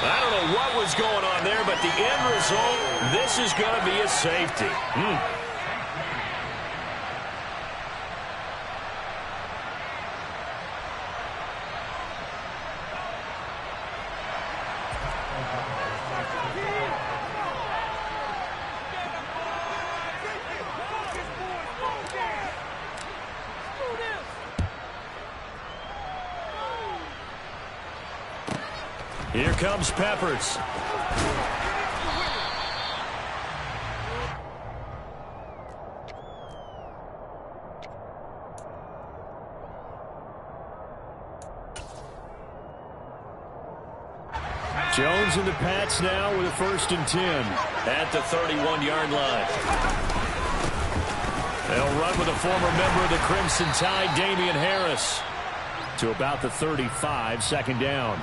I don't know what was going on there, but the end result, this is going to be a safety. Here comes Peppers. Jones and the Pats now with a 1st and 10 at the 31-yard line. They'll run with a former member of the Crimson Tide, Damian Harris, to about the 35, 2nd down.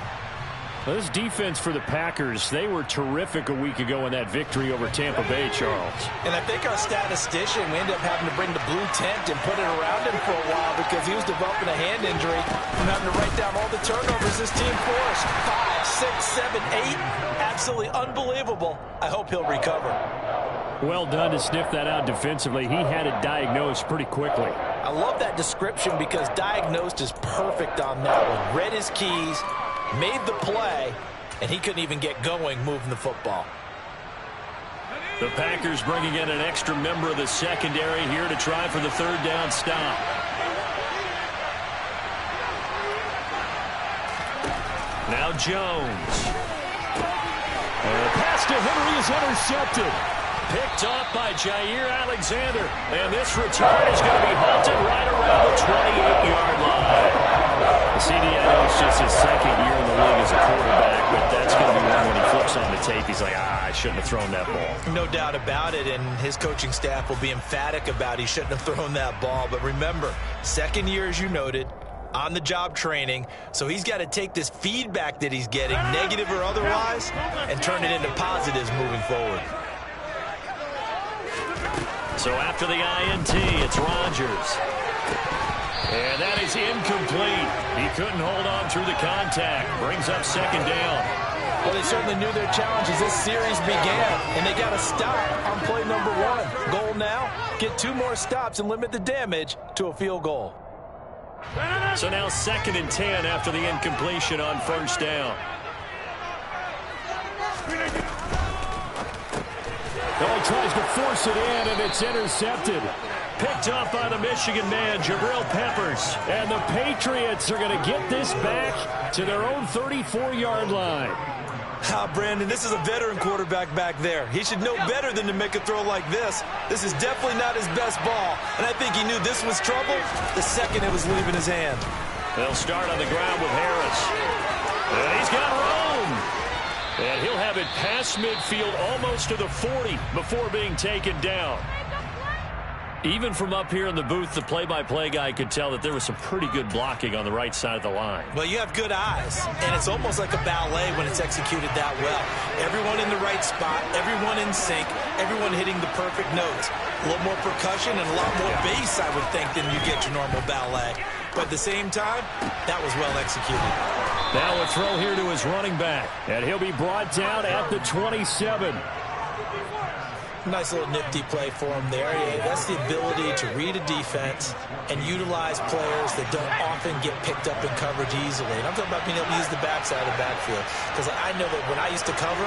Well, this defense for the Packers, they were terrific a week ago in that victory over Tampa Bay, Charles. And I think our statistician, we ended up having to bring the blue tent and put it around him for a while because he was developing a hand injury and having to write down all the turnovers this team forced. 5, 6, 7, 8. Absolutely unbelievable. I hope he'll recover. Well done to sniff that out defensively. He had it diagnosed pretty quickly. I love that description because diagnosed is perfect on that one. Read his keys, made the play, and he couldn't even get going moving the football. The Packers bringing in an extra member of the secondary here to try for the 3rd down stop. Now Jones. And the pass to Henry is intercepted. Picked off by Jair Alexander. And this return is going to be halted right around the 28-yard line. CD, I know it's just his 2nd year in the league as a quarterback, but that's going to be one when he flips on the tape. He's like, I shouldn't have thrown that ball. No doubt about it, and his coaching staff will be emphatic about he shouldn't have thrown that ball. But remember, 2nd year, as you noted, on-the-job training, so he's got to take this feedback that he's getting, negative or otherwise, and turn it into positives moving forward. So after the INT, it's Rodgers. And that is incomplete. He couldn't hold on through the contact. Brings up 2nd down. Well, they certainly knew their challenge as this series began, and they got to stop on play number 1. Goal now, get 2 more stops and limit the damage to a field goal. So now 2nd and 10 after the incompletion on 1st down. Oh, he tries to force it in, and it's intercepted. Picked off by the Michigan man, Jabril Peppers. And the Patriots are going to get this back to their own 34-yard line. Brandon, this is a veteran quarterback back there. He should know better than to make a throw like this. This is definitely not his best ball, and I think he knew this was trouble the second it was leaving his hand. They'll start on the ground with Harris. And he's got room. And he'll have it past midfield almost to the 40 before being taken down. Even from up here in the booth, the play-by-play guy could tell that there was some pretty good blocking on the right side of the line. Well, you have good eyes, and it's almost like a ballet when it's executed that well. Everyone in the right spot, everyone in sync, everyone hitting the perfect notes. A little more percussion and a lot more bass, I would think, than you get your normal ballet. But at the same time, that was well executed. Now a throw here to his running back, and he'll be brought down at the 27. Nice little nifty play for him there. Yeah, that's the ability to read a defense and utilize players that don't often get picked up in coverage easily. And I'm talking about being able to use the backside of the backfield. Because I know that when I used to cover,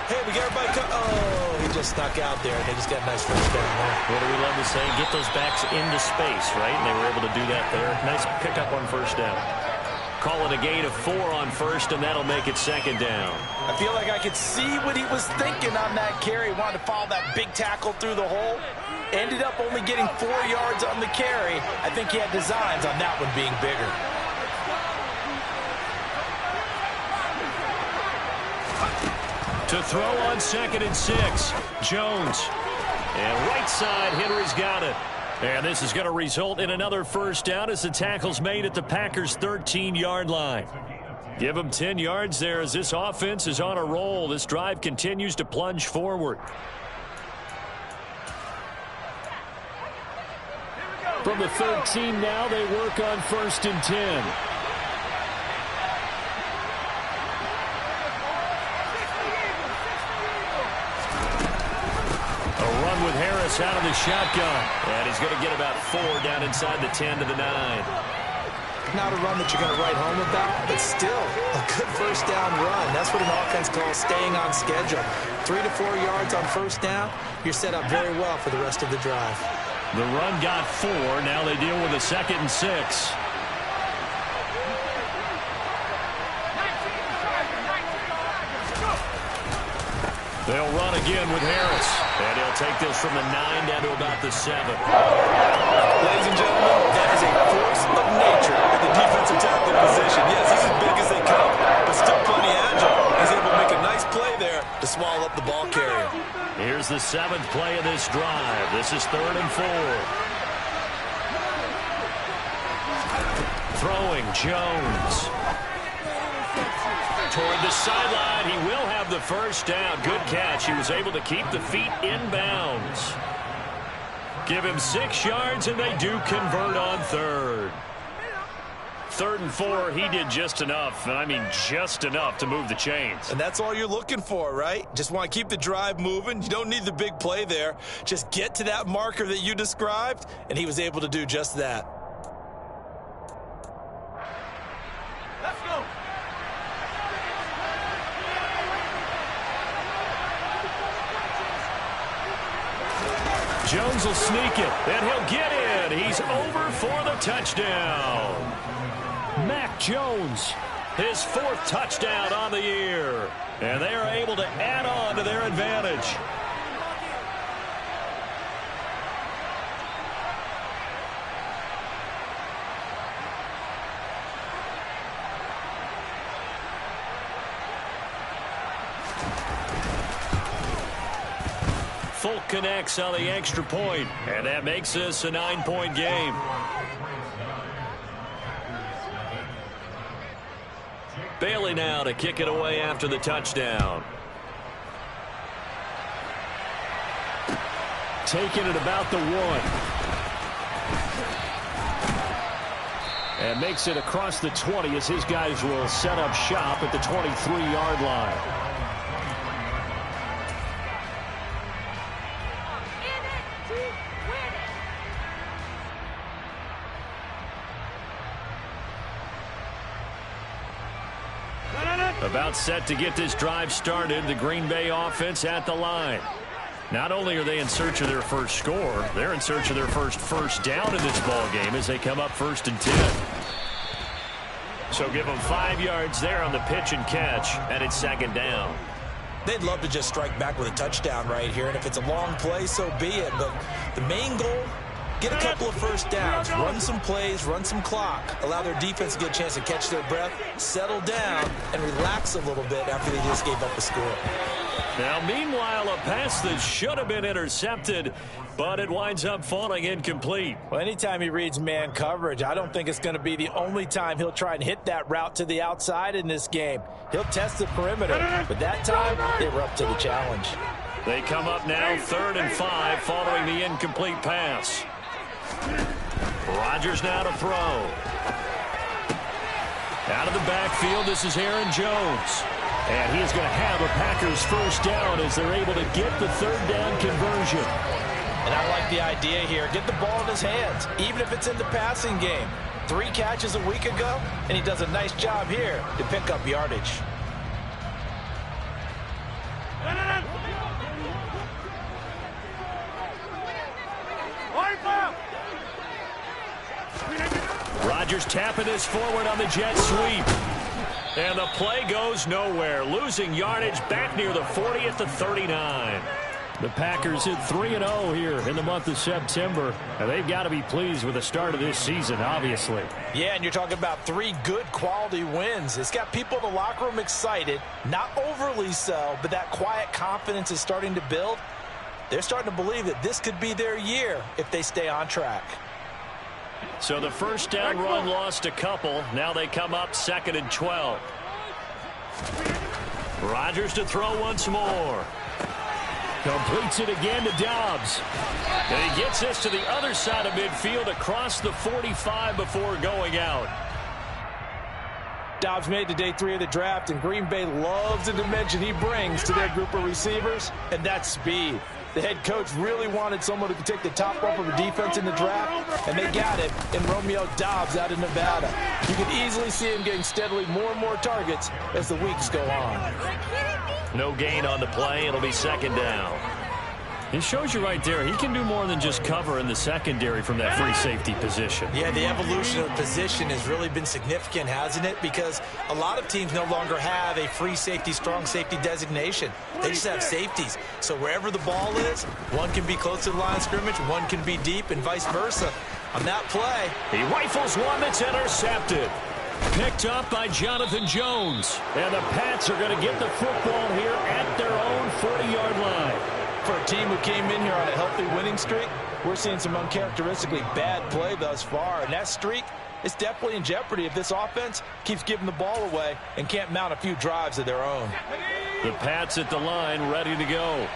hey, we got everybody oh, he just snuck out there, and they just got a nice first down there. What do we love to say? Get those backs into space, right? And they were able to do that there. Nice pickup on 1st down. Call it a gain of 4 on 1st, and that'll make it 2nd down. I feel like I could see what he was thinking on that carry. Wanted to follow that big tackle through the hole. Ended up only getting 4 yards on the carry. I think he had designs on that one being bigger. To throw on 2nd and 6, Jones. And right side, Henry's got it. And this is going to result in another 1st down as the tackle's made at the Packers' 13-yard line. Give them 10 yards there as this offense is on a roll. This drive continues to plunge forward. From the 13 now, they work on 1st and 10. with Harris out of the shotgun. And he's going to get about 4 down inside the 10 to the 9. Not a run that you're going to write home about, but still a good first down run. That's what an offense calls staying on schedule. 3 to 4 yards on first down, you're set up very well for the rest of the drive. The run got 4. Now they deal with a 2nd and 6. They'll run again with Harris. And he'll take this from the 9 down to about the 7. Ladies and gentlemen, that is a force of nature at the defensive tackle position. Yes, he's as big as they come, but still plenty agile. He's able to make a nice play there to swallow up the ball carrier. Here's the 7th play of this drive. This is 3rd and 4. Throwing, Jones. Toward the sideline, he will have the first down. Good catch. He was able to keep the feet in bounds. Give him 6 yards, and they do convert on 3rd. 3rd and 4, he did just enough, and I mean just enough to move the chains. And that's all you're looking for, right? Just want to keep the drive moving. You don't need the big play there. Just get to that marker that you described, and he was able to do just that. Let's go. Jones will sneak it, and he'll get in. He's over for the touchdown. Mac Jones, his 4th touchdown on the year. And they are able to add on to their advantage. Folk connects on the extra point, and that makes this a 9-point game. Bailey now to kick it away after the touchdown. Taking it about the 1. And makes it across the 20 as his guys will set up shop at the 23-yard line. About set to get this drive started, the Green Bay offense at the line. Not only are they in search of their first score, they're in search of their first down in this ball game as they come up 1st and 10. So give them 5 yards there on the pitch and catch, and it's 2nd down. They'd love to just strike back with a touchdown right here, and if it's a long play, so be it. But the main goal, get a couple of first downs, run some plays, run some clock, allow their defense to get a chance to catch their breath, settle down, and relax a little bit after they just gave up a score. Now, meanwhile, a pass that should have been intercepted, but it winds up falling incomplete. Well, anytime he reads man coverage, I don't think it's going to be the only time he'll try and hit that route to the outside in this game. He'll test the perimeter, but that time they were up to the challenge. They come up now 3rd and 5 following the incomplete pass. Rodgers now to throw. Out of the backfield, this is Aaron Jones. And he is going to have a Packers first down as they're able to get the 3rd down conversion. And I like the idea here. Get the ball in his hands, even if it's in the passing game. 3 catches a week ago, and he does a nice job here to pick up yardage. Rodgers tapping this forward on the jet sweep. And the play goes nowhere. Losing yardage back near the 40 at the 39. The Packers hit 3-0 here in the month of September. And they've got to be pleased with the start of this season, obviously. Yeah, and you're talking about 3 good quality wins. It's got people in the locker room excited. Not overly so, but that quiet confidence is starting to build. They're starting to believe that this could be their year if they stay on track. So the first down run lost a couple. Now they come up 2nd and 12. Rodgers to throw once more. Completes it again to Dobbs. And he gets this to the other side of midfield across the 45 before going out. Dobbs made to day 3 of the draft, and Green Bay loves the dimension he brings to their group of receivers, and that's speed. The head coach really wanted someone who could take the top off of a defense in the draft, and they got it in Romeo Doubs out of Nevada. You can easily see him getting steadily more and more targets as the weeks go on. No gain on the play. It'll be second down. It shows you right there, he can do more than just cover in the secondary from that free safety position. Yeah, the evolution of the position has really been significant, hasn't it? Because a lot of teams no longer have a free safety, strong safety designation. They just have safeties. So wherever the ball is, one can be close to the line of scrimmage, one can be deep, and vice versa. On that play, he rifles one that's intercepted. Picked up by Jonathan Jones. And the Pats are going to get the football here at their own 40-yard line. For a team who came in here on a healthy winning streak, we're seeing some uncharacteristically bad play thus far. And that streak is definitely in jeopardy if this offense keeps giving the ball away and can't mount a few drives of their own. The Pats at the line, ready to go.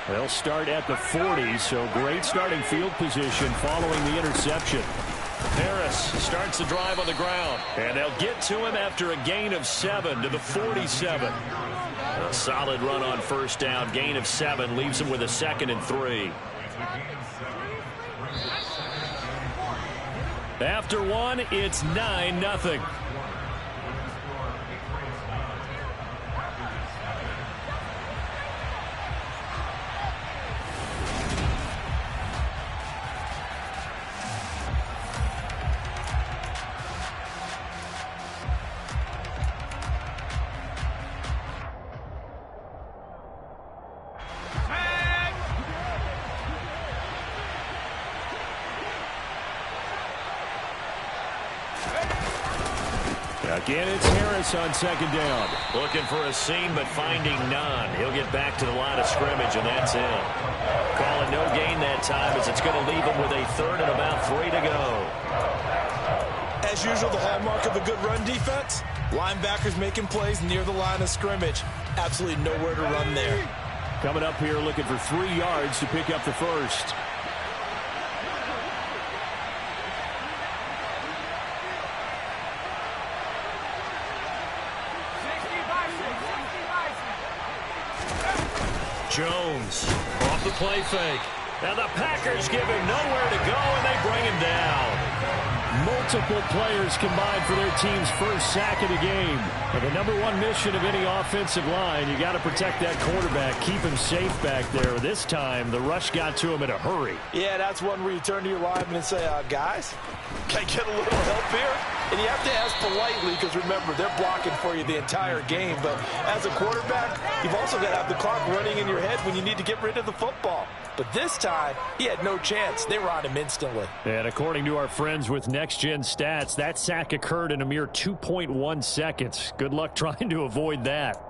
They'll start at the 40, so great starting field position following the interception. Harris starts the drive on the ground, and they'll get to him after a gain of 7 to the 47. A solid run on first down. Gain of 7 leaves him with a 2nd and 3. After 1, it's 9-0. Again, it's Harris on second down. Looking for a seam, but finding none. He'll get back to the line of scrimmage, and that's it. Call it no gain that time, as it's going to leave him with a 3rd and about 3 to go. As usual, the hallmark of a good run defense, linebackers making plays near the line of scrimmage. Absolutely nowhere to run there. Coming up here looking for 3 yards to pick up the first. Jones off the play fake. And the Packers give him nowhere to go, and they bring him down. Multiple players combined for their team's first sack of the game. And the #1 mission of any offensive line, you got to protect that quarterback, keep him safe back there. This time, the rush got to him in a hurry. Yeah, that's one where you turn to your lineman and say, guys, can I get a little help here? And you have to ask politely because, remember, they're blocking for you the entire game. But as a quarterback, you've also got to have the clock running in your head when you need to get rid of the football. But this time, he had no chance. They were on him instantly. And according to our friends with Next Gen Stats, that sack occurred in a mere 2.1 seconds. Good luck trying to avoid that.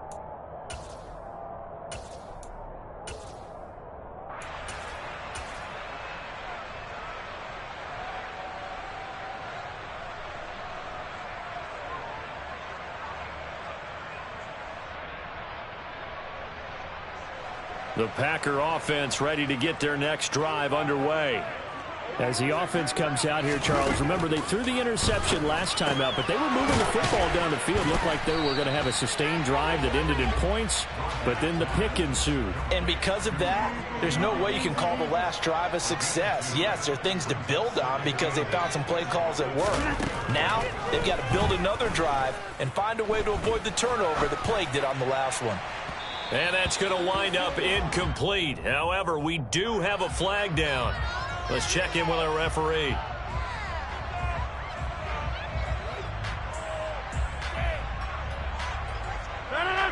The Packer offense ready to get their next drive underway. As the offense comes out here, Charles, remember they threw the interception last time out, but they were moving the football down the field. Looked like they were going to have a sustained drive that ended in points, but then the pick ensued. And because of that, there's no way you can call the last drive a success. Yes, there are things to build on because they found some play calls that work. Now, they've got to build another drive and find a way to avoid the turnover that plagued it on the last one. And that's going to wind up incomplete. However, we do have a flag down. Let's check in with our referee.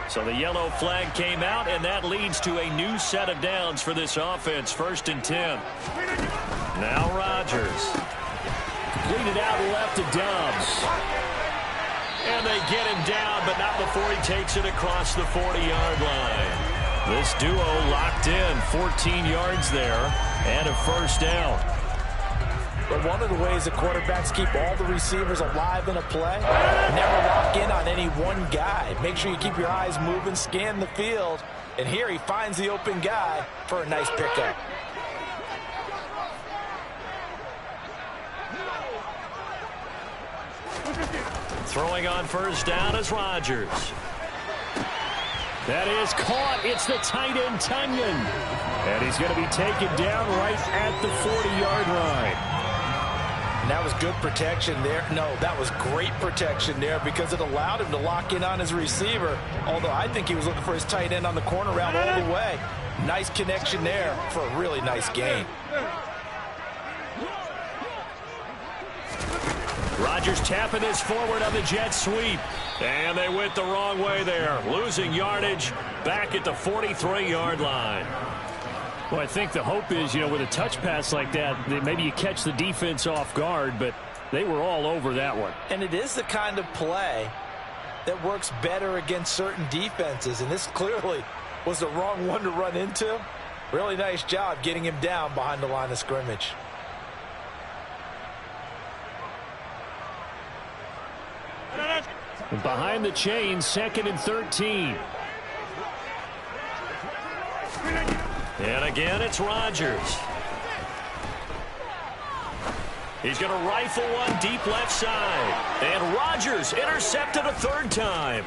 So the yellow flag came out, and that leads to a new set of downs for this offense. 1st and 10. Now Rodgers. Completed out left to Doubs. And they get him down, but not before he takes it across the 40-yard line. This duo locked in, 14 yards there, and a first down. But one of the ways the quarterbacks keep all the receivers alive in a play, never lock in on any one guy. Make sure you keep your eyes moving, scan the field, and here he finds the open guy for a nice pickup. Throwing on first down is Rodgers. That is caught. It's the tight end, Tunyon. And he's going to be taken down right at the 40-yard line. And that was good protection there. No, that was great protection there because it allowed him to lock in on his receiver. Although I think he was looking for his tight end on the corner route all the way. Nice connection there for a really nice gain. Rodgers tapping this forward on the jet sweep. And they went the wrong way there. Losing yardage back at the 43-yard line. Well, I think the hope is, with a touch pass like that, maybe you catch the defense off guard, but they were all over that one. And it is the kind of play that works better against certain defenses, and this clearly was the wrong one to run into. Really nice job getting him down behind the line of scrimmage. Behind the chains, 2nd and 13. And again, it's Rodgers. He's going to rifle one deep left side. And Rodgers intercepted a 3rd time.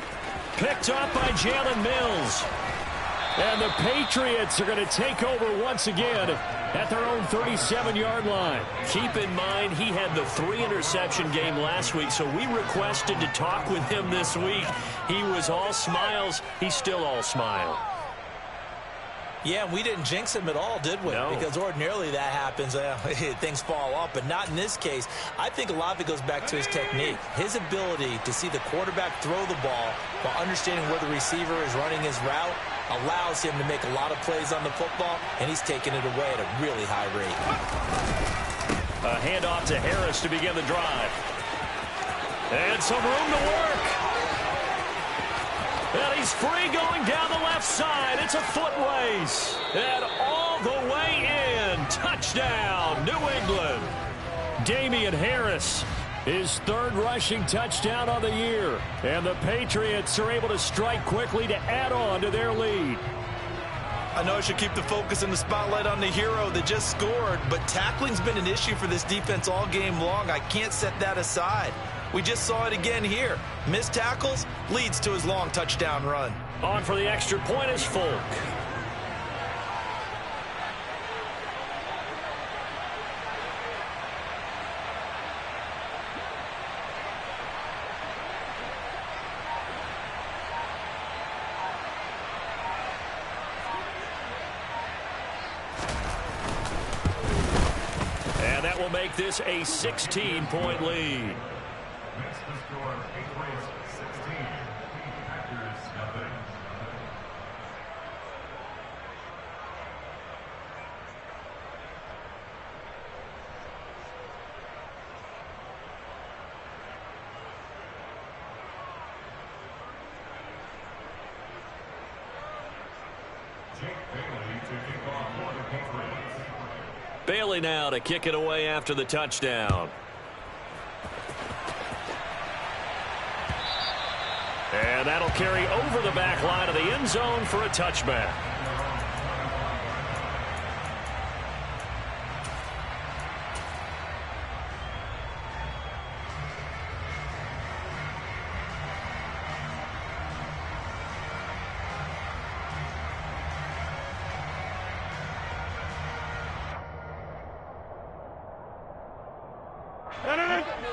Picked up by Jalen Mills. And the Patriots are going to take over once again at their own 37-yard line. Keep in mind, he had the 3-interception game last week, so we requested to talk with him this week. He was all smiles. He's still all smile. Yeah, we didn't jinx him at all, did we? No. Because ordinarily that happens. Things fall off, but not in this case. I think a lot of it goes back to his technique. His ability to see the quarterback throw the ball while understanding where the receiver is running his route allows him to make a lot of plays on the football, and he's taking it away at a really high rate. A handoff to Harris to begin the drive. And some room to work. And he's free going down the left side. It's a foot race. And all the way in. Touchdown, New England. Damian Harris, his 3rd rushing touchdown of the year. And the Patriots are able to strike quickly to add on to their lead. I know I should keep the focus and the spotlight on the hero that just scored, but tackling's been an issue for this defense all game long. I can't set that aside. We just saw it again here. Missed tackles leads to his long touchdown run. On for the extra point is Folk. And that will make this a 16-point lead. Bailey now to kick it away after the touchdown. And that'll carry over the back line of the end zone for a touchback.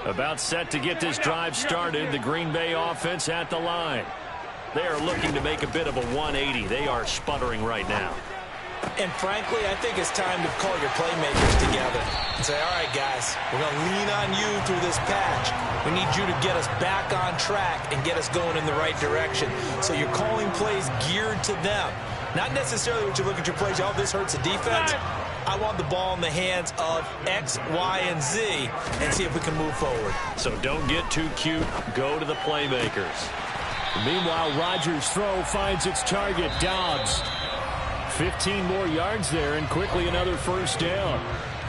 About set to get this drive started. The Green Bay offense at the line. They are looking to make a bit of a 180. They are sputtering right now. And frankly, I think it's time to call your playmakers together and say, all right, guys, we're going to lean on you through this patch. We need you to get us back on track and get us going in the right direction. So you're calling plays geared to them. Not necessarily what you look at your plays, oh, this hurts the defense. I want the ball in the hands of X, Y, and Z and see if we can move forward. So don't get too cute. Go to the playmakers. Meanwhile, Rodgers' throw finds its target, Dobbs. 15 more yards there and quickly another first down.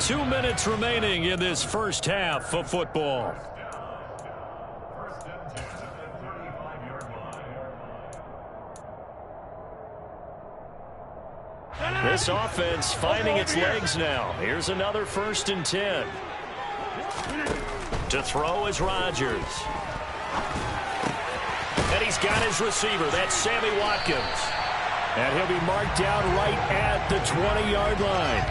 2 minutes remaining in this first half of football. This offense finding its legs now. Here's another 1st and 10. To throw is Rodgers. And he's got his receiver. That's Sammy Watkins. And he'll be marked down right at the 20-yard line.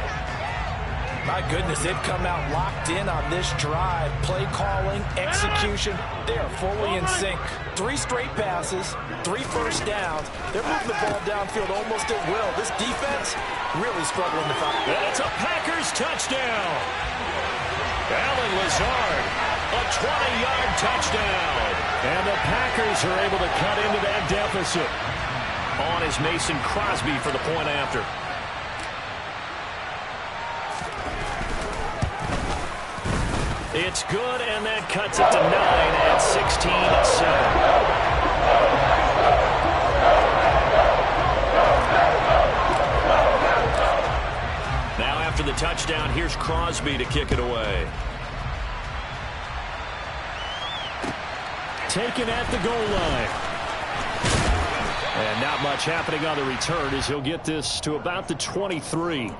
My goodness, they've come out locked in on this drive. Play calling, execution, they are fully in sync. 3 straight passes, 3 first downs. They're moving the ball downfield almost at will. This defense really struggling to find. And it's a Packers touchdown. Allen Lazard, a 20-yard touchdown. And the Packers are able to cut into that deficit. On is Mason Crosby for the point after. It's good, and that cuts it to 9 at 16-7. Now after the touchdown, here's Crosby to kick it away. Taken at the goal line. And not much happening on the return as he'll get this to about the 23.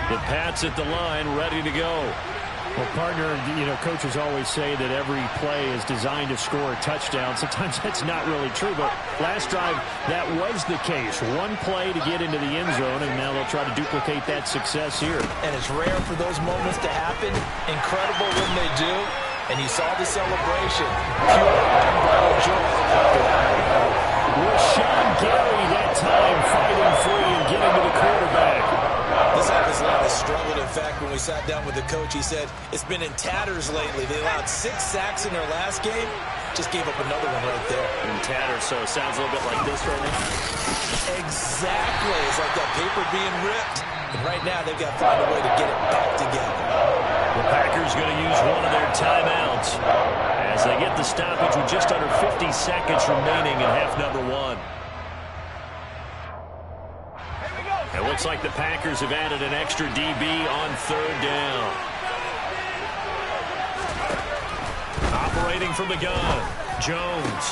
The Pats at the line, ready to go. Well, partner, coaches always say that every play is designed to score a touchdown. Sometimes that's not really true, but last drive, that was the case. One play to get into the end zone, and now they'll try to duplicate that success here. And it's rare for those moments to happen. Incredible when they do. And you saw the celebration. Pure unbridled joy. Rashawn Gary that time fighting free and getting to the quarterback. This offensive line has struggled. In fact, when we sat down with the coach, he said it's been in tatters lately. They allowed 6 sacks in their last game. Just gave up another one right there. In tatters, so it sounds a little bit like this right now. Exactly. It's like that paper being ripped. And right now, they've got to find a way to get it back together. The Packers going to use one of their timeouts as they get the stoppage with just under 50 seconds remaining in half number 1. It looks like the Packers have added an extra DB on 3rd down. Operating from the gun, Jones.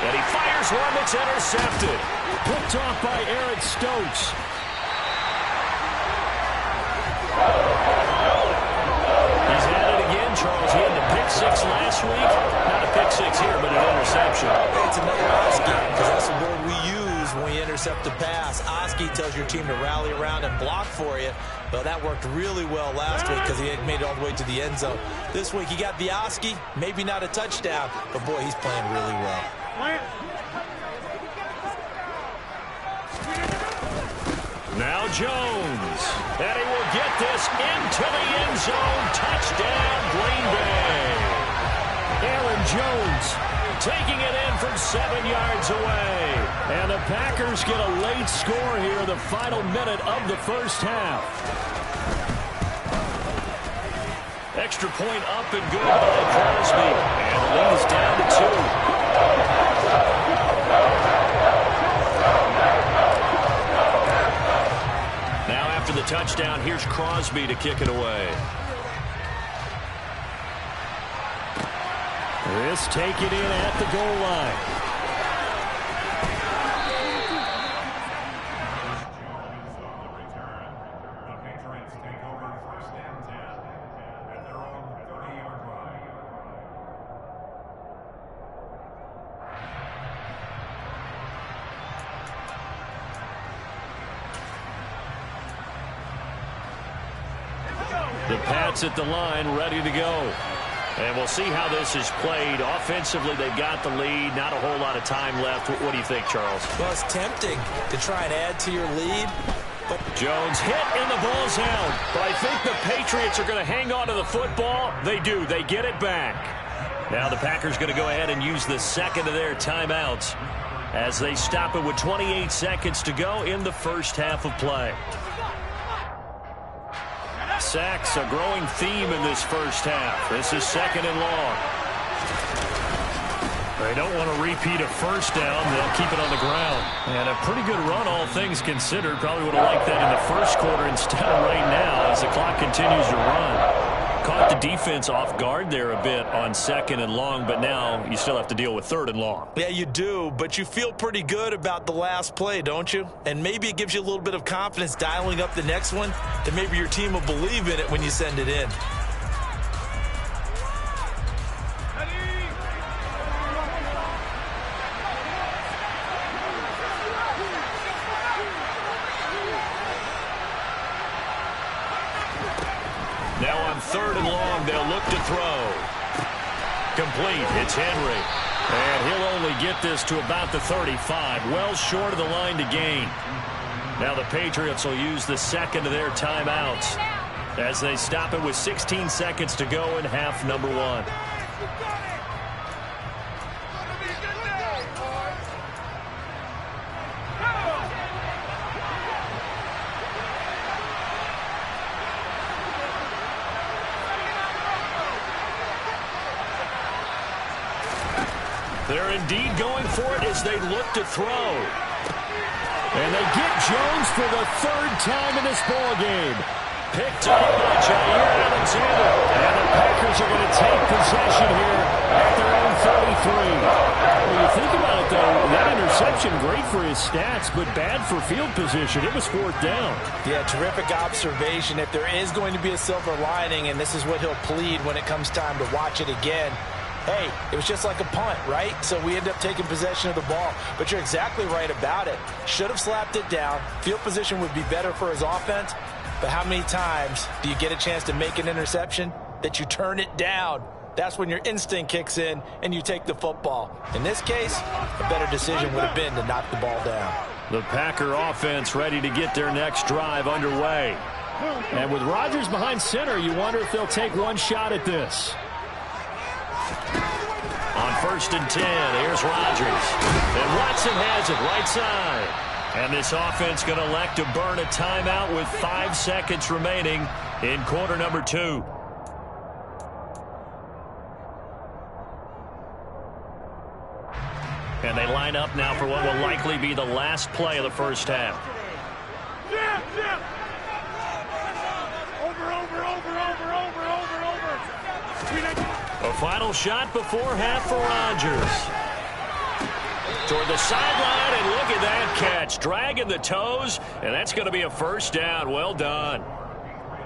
And he fires one that's intercepted. Picked off by Eric Stokes. He's at it again, Charles. He had the pick 6 last week. Not a pick 6 here, but an interception. It's another Oski, because that's the word we use when we intercept a pass. Oski tells your team to rally around and block for you. But that worked really well last week because he had made it all the way to the end zone. This week he got the Oski, maybe not a touchdown, but boy, he's playing really well. Now Jones, and he will get this into the end zone. Touchdown, Green Bay. Aaron Jones taking it in from 7 yards away. And the Packers get a late score here in the final minute of the first half. Extra point up and good by Crosby. And the lead is down to 2. Now after the touchdown, here's Crosby to kick it away. This take it in at the goal line. The Pats at the line, ready to go. And we'll see how this is played. Offensively, they've got the lead. Not a whole lot of time left. What do you think, Charles? Well, it's tempting to try and add to your lead. But Jones hit and the ball's out. But I think the Patriots are going to hang on to the football. They do. They get it back. Now the Packers going to go ahead and use the second of their timeouts as they stop it with 28 seconds to go in the first half of play. Sacks, a growing theme in this first half. This is 2nd and long. They don't want to repeat a first down. They'll keep it on the ground. And a pretty good run, all things considered. Probably would have liked that in the first quarter instead of right now as the clock continues to run. caught the defense off guard there a bit on 2nd and long, but now you still have to deal with 3rd and long. Yeah, you do, but you feel pretty good about the last play, don't you? And maybe it gives you a little bit of confidence dialing up the next one, that maybe your team will believe in it when you send it in. Now on 3rd and long, they'll look to throw. Complete. It's Henry. And he'll only get this to about the 35. Well short of the line to gain. Now the Patriots will use the 2nd of their timeouts as they stop it with 16 seconds to go in half number 1. They're indeed going for it as they look to throw. And they get Jones for the 3rd time in this ballgame. Picked up by Jair Alexander. And the Packers are going to take possession here at their own 33. When you think about it, though, that interception, great for his stats, but bad for field position. It was 4th down. Yeah, terrific observation. If there is going to be a silver lining, and this is what he'll plead when it comes time to watch it again, hey, it was just like a punt, right? So we end up taking possession of the ball. But you're exactly right about it. Should have slapped it down. Field position would be better for his offense. But how many times do you get a chance to make an interception that you turn it down? That's when your instinct kicks in and you take the football. In this case, a better decision would have been to knock the ball down. The Packer offense ready to get their next drive underway. And with Rodgers behind center, you wonder if they'll take one shot at this. On 1st and 10, here's Rodgers. And Watson has it right side. And this offense going to elect to burn a timeout with 5 seconds remaining in quarter number 2. And they line up now for what will likely be the last play of the first half. A final shot before half for Rodgers. Toward the sideline, and look at that catch. Dragging the toes, and that's going to be a 1st down. Well done.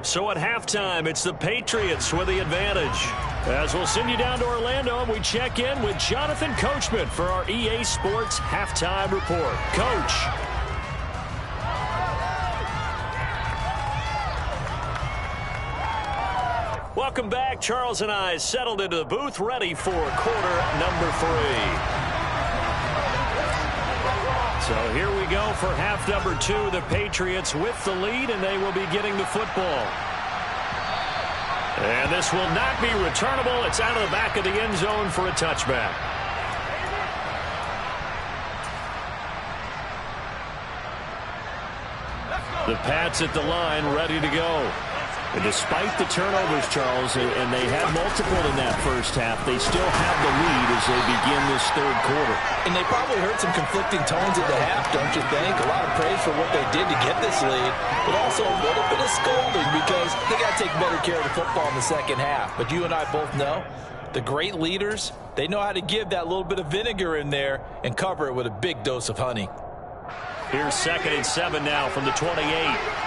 So at halftime, it's the Patriots with the advantage. As we'll send you down to Orlando, and we check in with Jonathan Coachman for our EA Sports Halftime Report. Coach. Welcome back. Charles and I settled into the booth, ready for quarter number 3. So here we go for half number 2. The Patriots with the lead, and they will be getting the football. And this will not be returnable. It's out of the back of the end zone for a touchback. The Pats at the line, ready to go. And despite the turnovers, Charles, and they had multiple in that first half, they still have the lead as they begin this 3rd quarter. And they probably heard some conflicting tones at the half, don't you think? A lot of praise for what they did to get this lead, but also a little bit of scolding because they got to take better care of the football in the second half. But you and I both know the great leaders, they know how to give that little bit of vinegar in there and cover it with a big dose of honey. Here's 2nd and 7 now from the 28.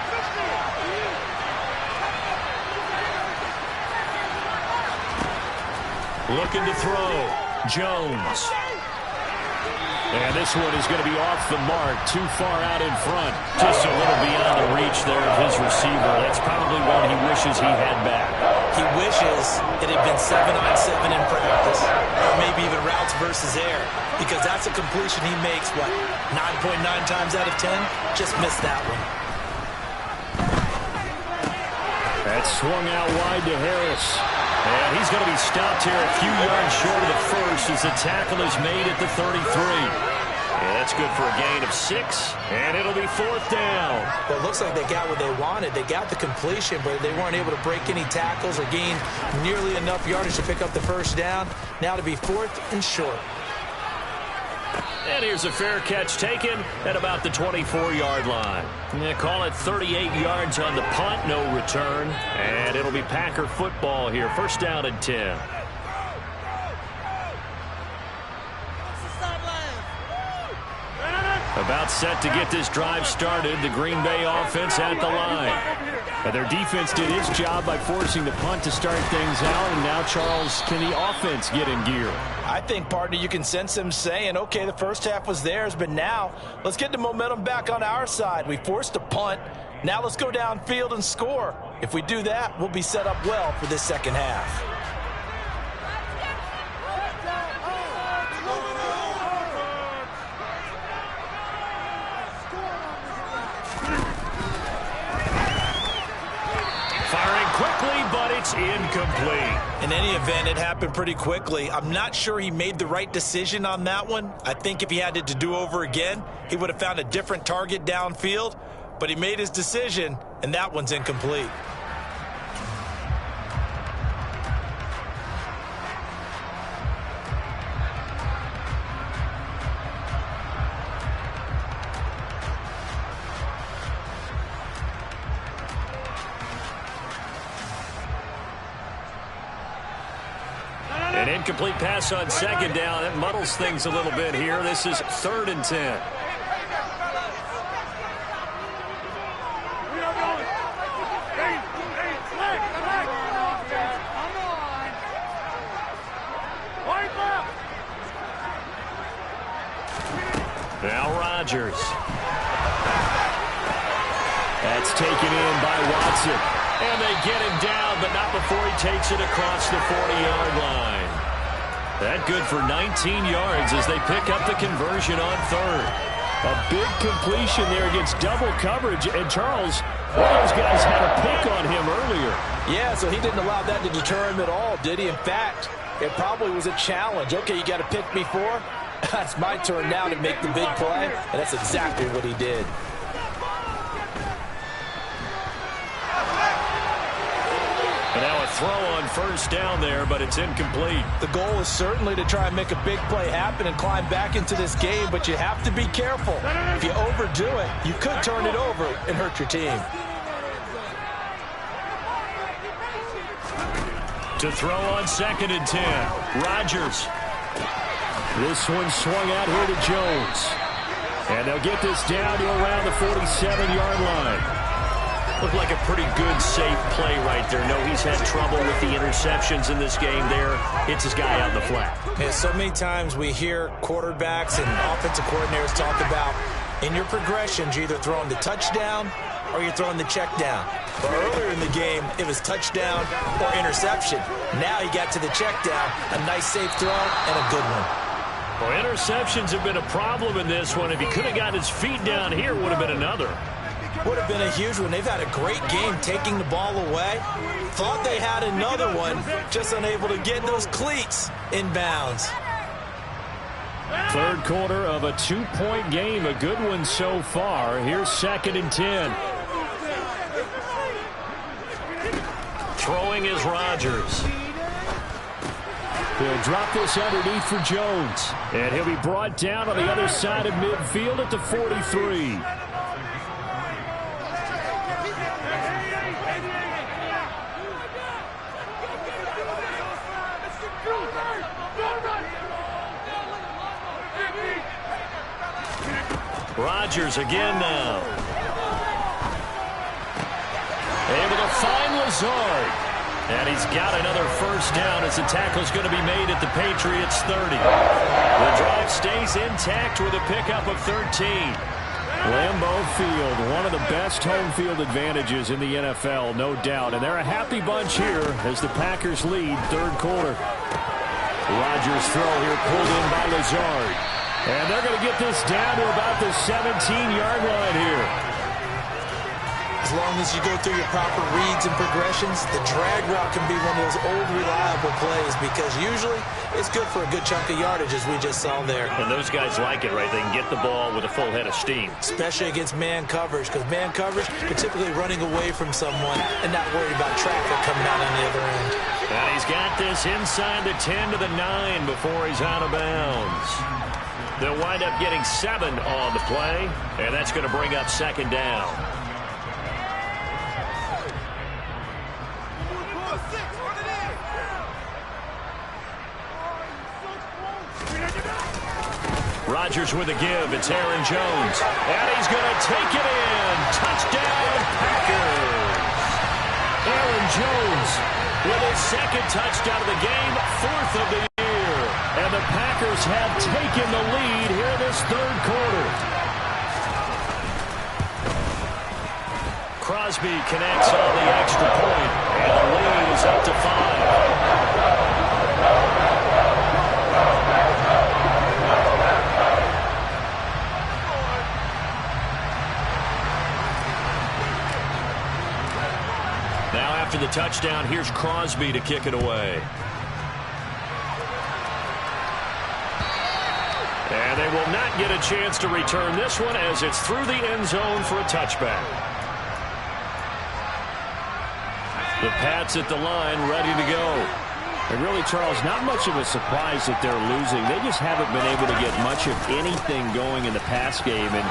Looking to throw. Jones. And this one is going to be off the mark. Too far out in front. Just a little beyond the reach there of his receiver. That's probably one he wishes he had back. He wishes it had been 7-on-7 in practice. Or maybe even routes versus air. Because that's a completion he makes, what, 9.9 times out of 10? Just missed that one. That swung out wide to Harris. And he's going to be stopped here a few yards short of the first as the tackle is made at the 33. Yeah, that's good for a gain of 6, and it'll be 4th down. Well, it looks like they got what they wanted. They got the completion, but they weren't able to break any tackles or gain nearly enough yardage to pick up the first down. Now to be 4th and short. And here's a fair catch taken at about the 24-yard line. Call it 38 yards on the punt, no return. And it'll be Packer football here. First down and 10. About set to get this drive started. The Green Bay offense at the line. Their defense did its job by forcing the punt to start things out. And now, Charles, can the offense get in gear? I think, partner, you can sense them saying, okay, the first half was theirs, but now let's get the momentum back on our side. We forced a punt. Now let's go downfield and score. If we do that, we'll be set up well for this second half. Firing quickly, but it's incomplete. In any event, it happened pretty quickly. I'm not sure he made the right decision on that one. I think if he had it to do over again, he would have found a different target downfield. But he made his decision, and that one's incomplete. An incomplete pass on second down. That muddles things a little bit here. This is 3rd and 10. Now Rodgers. That's taken in by Watson. And they get him down, but not before he takes it across the 40-yard line. That good for 19 yards as they pick up the conversion on 3rd. A big completion there against double coverage. And Charles, one of those guys had a pick on him earlier. Yeah, so he didn't allow that to deter him at all, did he? In fact, it probably was a challenge. Okay, you got to pick me 4. That's my turn now to make the big play, and that's exactly what he did. And now a throw on first down there, but it's incomplete. The goal is certainly to try and make a big play happen and climb back into this game, but you have to be careful. If you overdo it, you could turn it over and hurt your team. To throw on 2nd and 10, Rodgers. This one swung out here to Jones. And they'll get this down to around the 47-yard line. Looked like a pretty good, safe play right there. No, he's had trouble with the interceptions in this game there. Hits his guy out in the flat. Yeah, so many times we hear quarterbacks and offensive coordinators talk about in your progressions, you're either throwing the touchdown or you're throwing the check down. But earlier in the game, it was touchdown or interception. Now he got to the check down, a nice safe throw and a good one. Well, interceptions have been a problem in this one. If he could have got his feet down here, would have been another. Would have been a huge one. They've had a great game taking the ball away. Thought they had another one, just unable to get those cleats in bounds. 3rd quarter of a 2-point game. A good one so far. Here's 2nd and 10. Throwing is Rodgers. He'll drop this underneath for Jones. And he'll be brought down on the other side of midfield at the 43. Rodgers again now. Able to find Lazard. And he's got another first down as the tackle's going to be made at the Patriots 30. The drive stays intact with a pickup of 13. Lambeau Field, one of the best home field advantages in the NFL, no doubt. And they're a happy bunch here as the Packers lead 3rd quarter. Rodgers' throw here pulled in by Lazard. And they're going to get this down to about the 17-yard line here. As long as you go through your proper reads and progressions, the drag route can be one of those old reliable plays because usually it's good for a good chunk of yardage as we just saw there. And those guys like it, right? They can get the ball with a full head of steam. Especially against man coverage because man coverage, you're typically running away from someone and not worried about traffic coming out on the other end. And he's got this inside the 10 to the 9 before he's out of bounds. They'll wind up getting 7 on the play, and that's going to bring up second down. Rodgers with a give. It's Aaron Jones. And he's going to take it in. Touchdown, Packers. Aaron Jones with his second touchdown of the game, 4th of the year. And the Packers have taken the lead here in this third quarter. Crosby connects on the extra point, and the lead is up to 5. After the touchdown, here's Crosby to kick it away. And they will not get a chance to return this one as it's through the end zone for a touchback. The Pats at the line, ready to go. And really, Charles, not much of a surprise that they're losing. They just haven't been able to get much of anything going in the pass game. And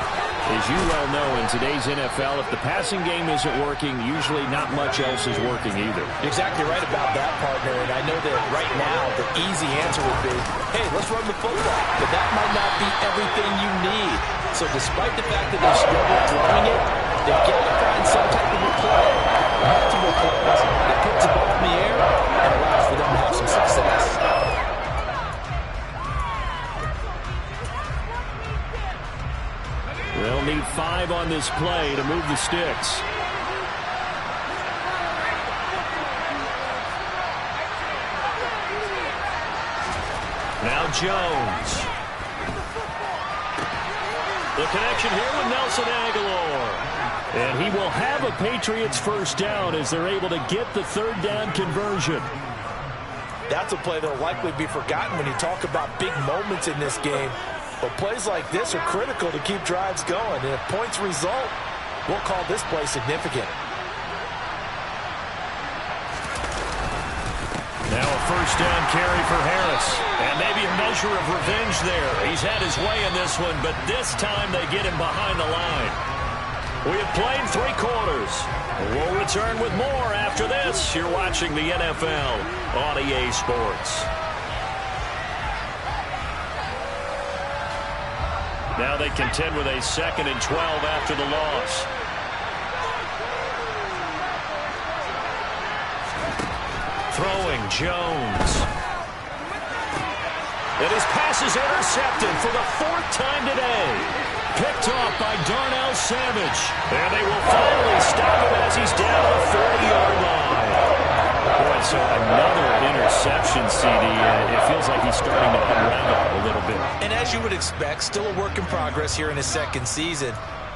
as you well know, in today's NFL, if the passing game isn't working, usually not much else is working either. You're exactly right about that, partner. And I know that right now the easy answer would be, hey, let's run the football. But that might not be everything you need. So despite the fact that they've struggled throwing it, they've got to find some type of a play, multiple plays that puts the ball in the air and allows for them to have some success. They'll need 5 on this play to move the sticks. Now Jones. The connection here with Nelson Aguilar. And he will have a Patriots first down as they're able to get the third down conversion. That's a play that will likely be forgotten when you talk about big moments in this game. But plays like this are critical to keep drives going. And if points result, we'll call this play significant. Now a first down carry for Harris. And maybe a measure of revenge there. He's had his way in this one, but this time they get him behind the line. We have played 3 quarters. We'll return with more after this. You're watching the NFL on EA Sports. Now they contend with a 2nd and 12 after the loss. Throwing Jones. And his pass is intercepted for the 4th time today. Picked off by Darnell Savage. And they will finally stop him as he's down to the 40-yard line. Boy, so another interception, CD. It feels like he's starting to unravel a little bit. And as you would expect, still a work in progress here in his 2nd season.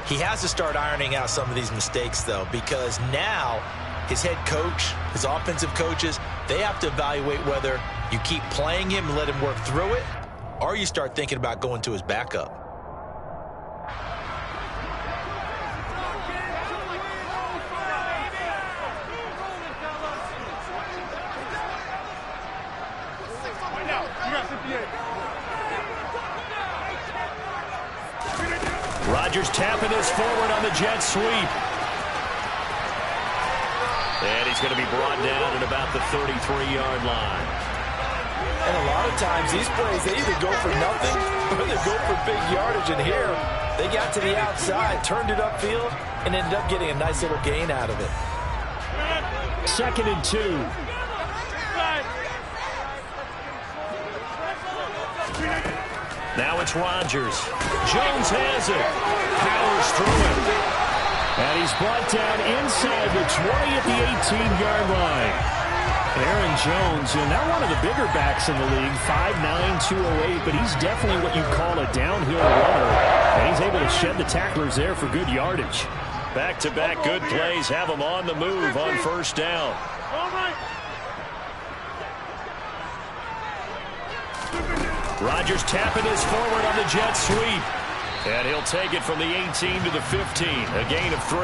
He has to start ironing out some of these mistakes, though, because now his head coach, his offensive coaches, they have to evaluate whether you keep playing him and let him work through it, or you start thinking about going to his backup. Rodgers tapping this forward on the jet sweep. And he's going to be brought down at about the 33-yard line. And a lot of times these plays, they either go for nothing or they go for big yardage. And here, they got to the outside, turned it upfield, and ended up getting a nice little gain out of it. 2nd and 2. Now it's Rodgers. Jones has it. Powers through it. And he's brought down inside the 20 at the 18-yard line. Aaron Jones, now one of the bigger backs in the league, 5'9", 208, but he's definitely what you call a downhill runner. And he's able to shed the tacklers there for good yardage. Back-to-back good plays have him on the move on first down. Rodgers tapping his forward on the jet sweep. And he'll take it from the 18 to the 15, a gain of 3.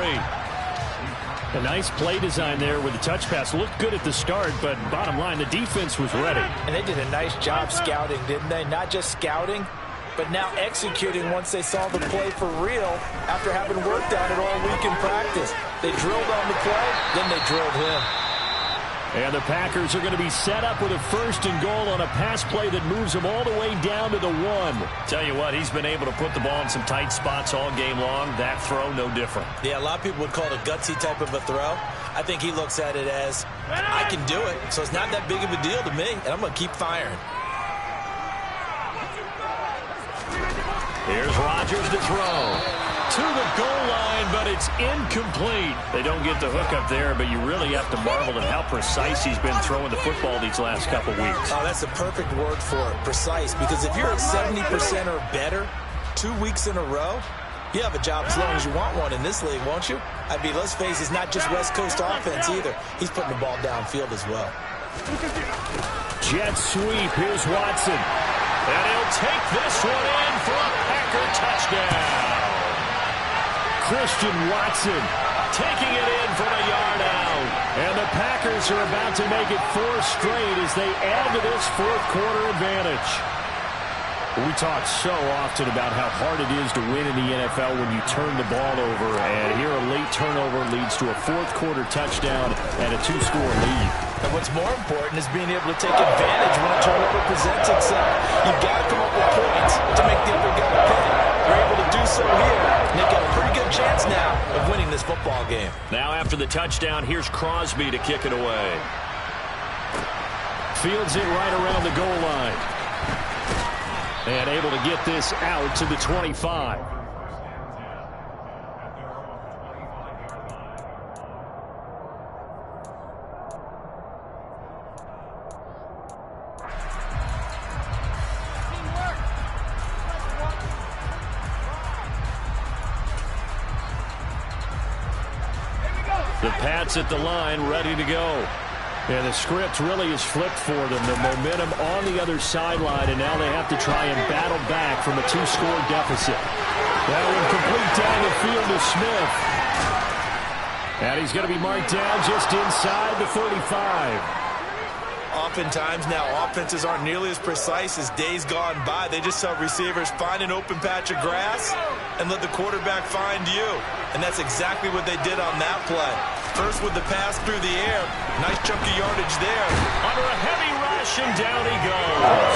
A nice play design there with the touch pass. Looked good at the start, but bottom line, the defense was ready. And they did a nice job scouting, didn't they? Not just scouting, but now executing once they saw the play for real after having worked on it all week in practice. They drilled on the play, then they drilled him. And the Packers are going to be set up with a 1st and goal on a pass play that moves them all the way down to the 1. Tell you what, he's been able to put the ball in some tight spots all game long. That throw, no different. Yeah, a lot of people would call it a gutsy type of a throw. I think he looks at it as, I can do it, so it's not that big of a deal to me, and I'm going to keep firing. Here's Rodgers to throw. To the goal line, but it's incomplete. They don't get the hook up there, but you really have to marvel at how precise he's been throwing the football these last couple weeks. Oh, that's a perfect word for it, precise, because if you're at 70% or better 2 weeks in a row, you have a job as long as you want one in this league, won't you? I mean, let's face it, it's not just West Coast offense either. He's putting the ball downfield as well. Jet sweep. Here's Watson. And he'll take this one in for a Packer touchdown. Christian Watson taking it in from a yard out. And the Packers are about to make it 4 straight as they add to this 4th quarter advantage. We talk so often about how hard it is to win in the NFL when you turn the ball over, and here a late turnover leads to a 4th quarter touchdown and a 2-score lead. And what's more important is being able to take advantage when a turnover presents itself. You've got to come up with points to make the other guy pay. They're able to do so here, and they've got a pretty good chance now of winning this football game. Now after the touchdown, here's Crosby to kick it away. Fields it right around the goal line. And able to get this out to the 25. The Pats at the line, ready to go. And the script really is flipped for them. The momentum on the other sideline, and now they have to try and battle back from a 2-score deficit. That one complete down the field to Smith. And he's going to be marked down just inside the 35. Oftentimes now offenses aren't nearly as precise as days gone by. They just tell receivers, find an open patch of grass and let the quarterback find you. And that's exactly what they did on that play. First with the pass through the air. Nice chunk of yardage there. Under a heavy rush, and down he goes.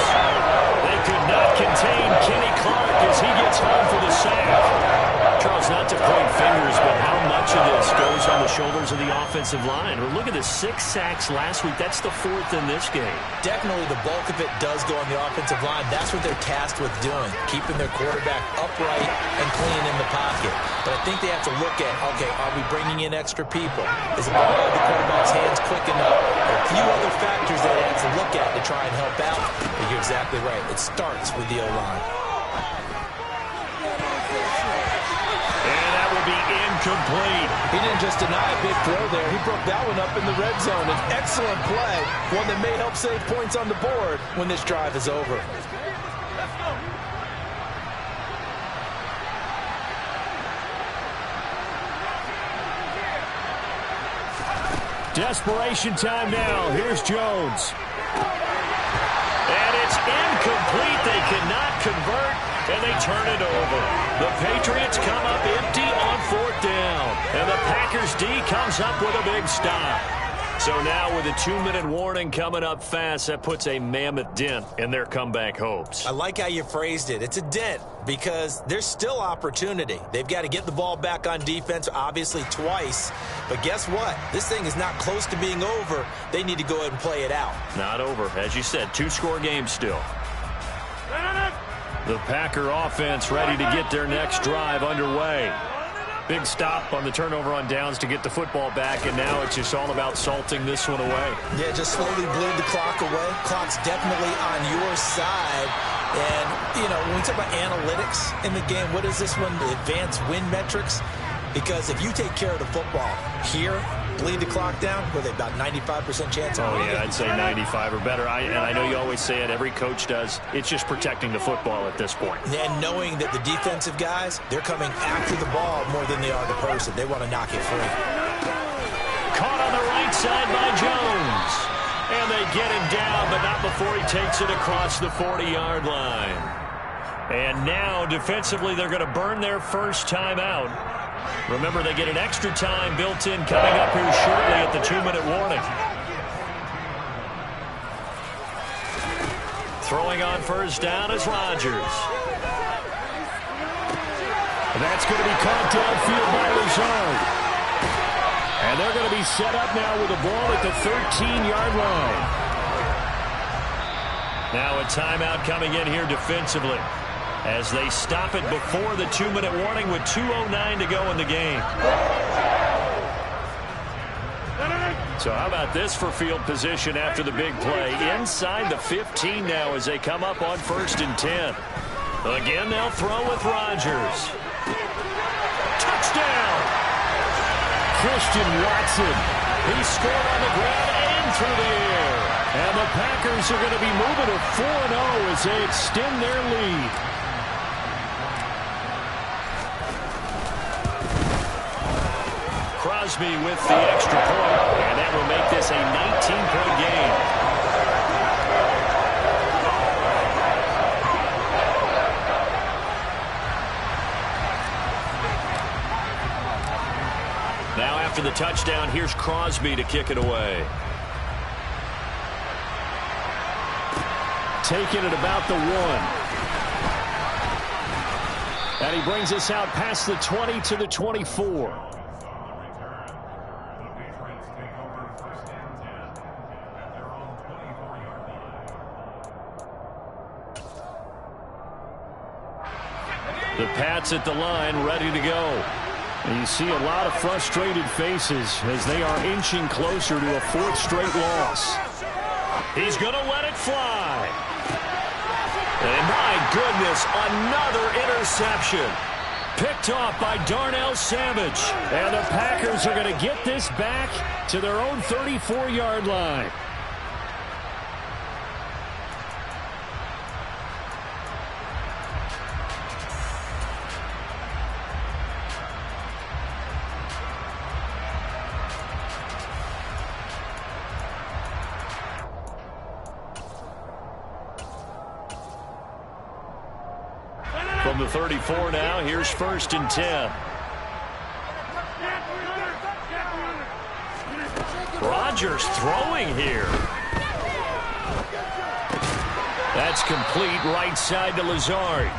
They could not contain Kenny Clark as he gets home for the sack. Charles, not to point fingers, but how much of this goes on the shoulders of the offensive line? Well, look at the 6 sacks last week. That's the 4th in this game. Definitely the bulk of it does go on the offensive line. That's what they're tasked with doing, keeping their quarterback upright and clean in the pocket. But I think they have to look at, okay, are we bringing in extra people? Is the ball out of the quarterback's hands quick enough? There are a few other factors that they have to look at to try and help out. But you're exactly right. It starts with the O-line. Incomplete. He didn't just deny a big throw there. He broke that one up in the red zone. An excellent play, one that may help save points on the board when this drive is over. Desperation time now. Here's Jones. And it's incomplete. They cannot convert, and they turn it over. The Patriots come up empty on 4th down, and the Packers D comes up with a big stop. So now with a 2-minute warning coming up fast, that puts a mammoth dent in their comeback hopes. I like how you phrased it. It's a dent because there's still opportunity. They've got to get the ball back on defense, obviously twice. But guess what? This thing is not close to being over. They need to go ahead and play it out. Not over. As you said, 2-score game still. The Packer offense ready to get their next drive underway. Big stop on the turnover on downs to get the football back, and now it's just all about salting this one away. Yeah, just slowly bleed the clock away. Clock's definitely on your side. And, you know, when we talk about analytics in the game, what is this one? The advanced win metrics? Because if you take care of the football here, bleed the clock down, with about 95% chance of winning. Yeah, I'd say 95 or better. And I know you always say it, every coach does. It's just protecting the football at this point. And knowing that the defensive guys, they're coming after the ball more than they are the person. They want to knock it free. Caught on the right side by Jones. And they get him down, but not before he takes it across the 40-yard line. And now, defensively, they're going to burn their first timeout. Remember, they get an extra time built in coming up here shortly at the 2-minute warning. Throwing on first down is Rodgers. That's going to be caught downfield by Lazard. And they're going to be set up now with the ball at the 13-yard line. Now a timeout coming in here defensively as they stop it before the 2-minute warning with 2:09 to go in the game. So how about this for field position after the big play? Inside the 15 now as they come up on 1st and 10. Again, they'll throw with Rodgers. Touchdown! Christian Watson. He scored on the ground and through the air. And the Packers are going to be moving to 4-0 as they extend their lead. Crosby with the extra point, and that will make this a 19-point game. Now after the touchdown, here's Crosby to kick it away. Taking it about the 1. And he brings us out past the 20 to the 24. The Pats at the line, ready to go. And you see a lot of frustrated faces as they are inching closer to a 4th straight loss. He's going to let it fly. And my goodness, another interception. Picked off by Darnell Savage. And the Packers are going to get this back to their own 34-yard line. From the 34 now, here's 1st and 10. Rodgers throwing here. That's complete right side to Lazard.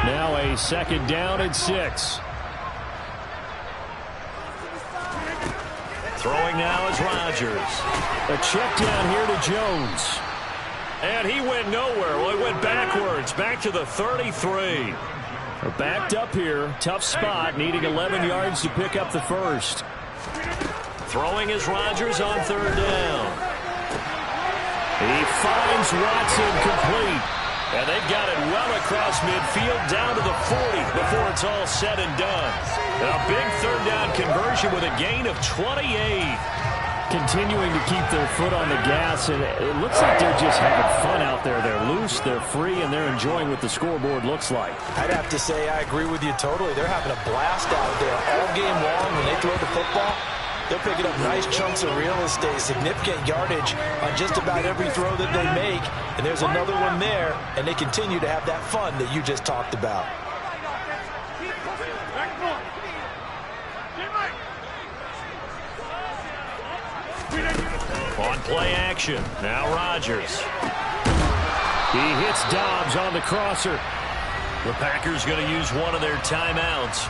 Now a 2nd down and 6. Throwing now is Rodgers. A check down here to Jones. And he went nowhere. Well, he went backwards, back to the 33. They're backed up here. Tough spot, needing 11 yards to pick up the 1st. Throwing is Rodgers on 3rd down. He finds Watson complete. And they've got it well across midfield down to the 40 before it's all said and done. A big 3rd down conversion with a gain of 28. Continuing to keep their foot on the gas, and it looks like they're just having fun out there. They're loose, they're free, and they're enjoying what the scoreboard looks like. I'd have to say I agree with you totally. They're having a blast out there all game long. When they throw the football, they're picking up nice chunks of real estate, significant yardage on just about every throw that they make. And there's another one there, and they continue to have that fun that you just talked about. On play action, now Rodgers. He hits Dobbs on the crosser. The Packers going to use one of their timeouts.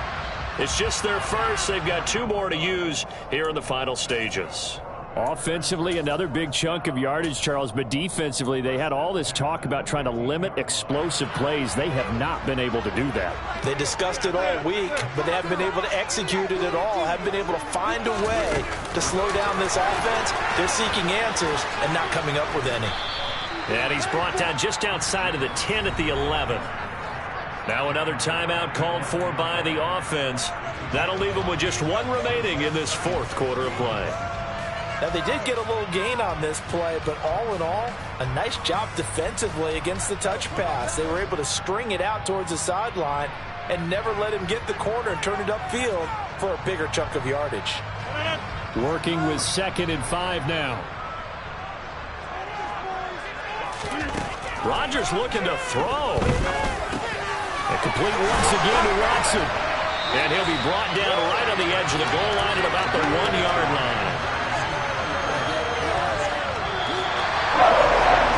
It's just their first. They've got 2 more to use here in the final stages. Offensively, another big chunk of yardage, Charles, but defensively, they had all this talk about trying to limit explosive plays. They have not been able to do that. They discussed it all week, but they haven't been able to execute it at all, haven't been able to find a way to slow down this offense. They're seeking answers and not coming up with any. And he's brought down just outside of the 10 at the 11. Now another timeout called for by the offense. That'll leave them with just 1 remaining in this 4th quarter of play. Now, they did get a little gain on this play, but all in all, a nice job defensively against the touch pass. They were able to string it out towards the sideline and never let him get the corner and turn it upfield for a bigger chunk of yardage. Working with 2nd and 5 now. Rodgers looking to throw. And complete once again to Watson. And he'll be brought down right on the edge of the goal line at about the 1-yard line.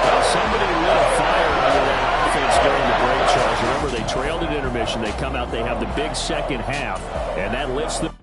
Well, somebody lit a fire under that offense during the break, Charles. Remember, they trailed at intermission. They come out, they have the big second half, and that lifts them.